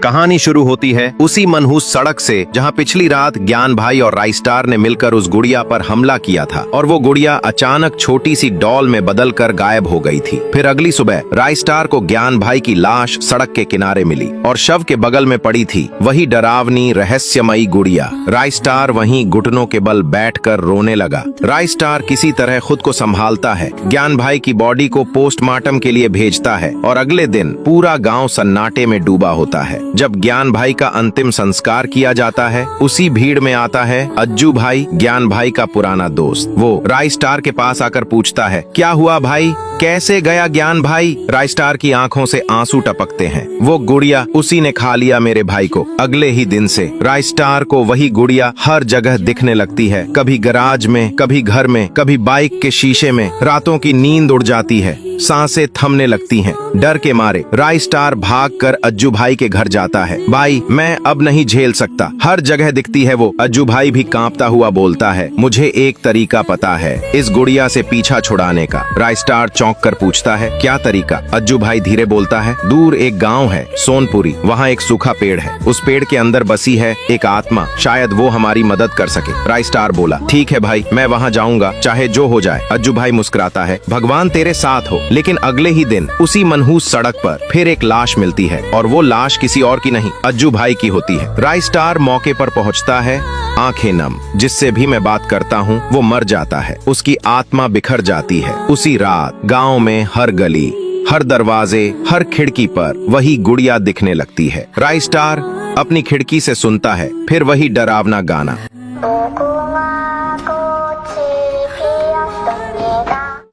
कहानी शुरू होती है उसी मनहूस सड़क से जहां पिछली रात ज्ञान भाई और राइस्टार ने मिलकर उस गुड़िया पर हमला किया था और वो गुड़िया अचानक छोटी सी डॉल में बदलकर गायब हो गई थी। फिर अगली सुबह राइस्टार को ज्ञान भाई की लाश सड़क के किनारे मिली और शव के बगल में पड़ी थी वही डरावनी रहस्यमयी गुड़िया। राइस्टार वहीं घुटनों के बल बैठकर रोने लगा। राइस्टार किसी तरह खुद को संभालता है, ज्ञान भाई की बॉडी को पोस्टमार्टम के लिए भेजता है और अगले दिन पूरा गांव सन्नाटे में डूबा होता है। जब ज्ञान भाई का अंतिम संस्कार किया जाता है उसी भीड़ में आता है अज्जू भाई, ज्ञान भाई का पुराना दोस्त। वो राइस्टार के पास आकर पूछता है, क्या हुआ भाई, कैसे गया ज्ञान भाई? राइस्टार की आंखों से आंसू टपकते हैं। वो गुड़िया उसी ने खा लिया मेरे भाई को। अगले ही दिन से राइस्टार को वही गुड़िया हर जगह दिखने लगती है, कभी गराज में, कभी घर में, कभी बाइक के शीशे में। रातों की नींद उड़ जाती है, सांसें थमने लगती हैं। डर के मारे राइस्टार भागकर अज्जू भाई के घर जाता है। भाई, मैं अब नहीं झेल सकता, हर जगह दिखती है वो। अज्जू भाई भी कांपता हुआ बोलता है, मुझे एक तरीका पता है इस गुड़िया से पीछा छुड़ाने का। राइस्टार चौंक कर पूछता है, क्या तरीका? अज्जू भाई धीरे बोलता है, दूर एक गांव है सोनपुरी, वहाँ एक सूखा पेड़ है, उस पेड़ के अंदर बसी है एक आत्मा, शायद वो हमारी मदद कर सके। राइस्टार बोला, ठीक है भाई, मैं वहाँ जाऊंगा, चाहे जो हो जाए। अज्जू भाई मुस्कुराता है, भगवान तेरे साथ हो। लेकिन अगले ही दिन उसी मनहूस सड़क पर फिर एक लाश मिलती है और वो लाश किसी और की नहीं, अज्जू भाई की होती है। राइस्टार मौके पर पहुंचता है, आंखें नम। जिससे भी मैं बात करता हूँ वो मर जाता है, उसकी आत्मा बिखर जाती है। उसी रात गांव में हर गली, हर दरवाजे, हर खिड़की पर वही गुड़िया दिखने लगती है। राइस्टार अपनी खिड़की से सुनता है फिर वही डरावना गाना।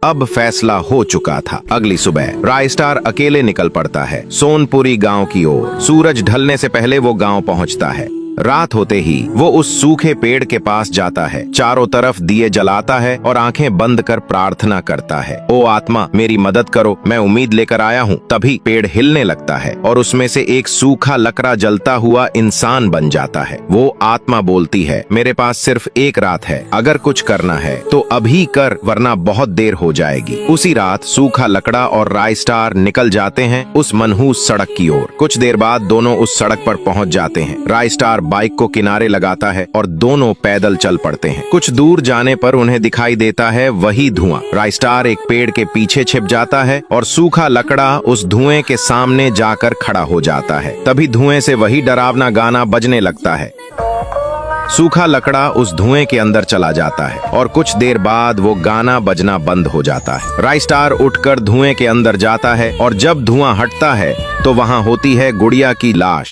अब फैसला हो चुका था। अगली सुबह राइस्टार अकेले निकल पड़ता है सोनपुरी गांव की ओर। सूरज ढलने से पहले वो गांव पहुंचता है। रात होते ही वो उस सूखे पेड़ के पास जाता है, चारों तरफ दिए जलाता है और आंखें बंद कर प्रार्थना करता है, ओ आत्मा मेरी मदद करो, मैं उम्मीद लेकर आया हूँ। तभी पेड़ हिलने लगता है और उसमें से एक सूखा लकड़ा जलता हुआ इंसान बन जाता है। वो आत्मा बोलती है, मेरे पास सिर्फ एक रात है, अगर कुछ करना है तो अभी कर, वरना बहुत देर हो जाएगी। उसी रात सूखा लकड़ा और राइस्टार निकल जाते हैं उस मनहूस सड़क की ओर। कुछ देर बाद दोनों उस सड़क पर पहुंच जाते हैं। राइस्टार बाइक को किनारे लगाता है और दोनों पैदल चल पड़ते हैं। कुछ दूर जाने पर उन्हें दिखाई देता है वही धुआं। राइस्टार एक पेड़ के पीछे छिप जाता है और सूखा लकड़ा उस धुएं के सामने जाकर खड़ा हो जाता है। तभी धुएं से वही डरावना गाना बजने लगता है। सूखा लकड़ा उस धुएं के अंदर चला जाता है और कुछ देर बाद वो गाना बजना बंद हो जाता है। राइस्टार उठकर धुएं के अंदर जाता है और जब धुआं हटता है तो वहां होती है गुड़िया की लाश।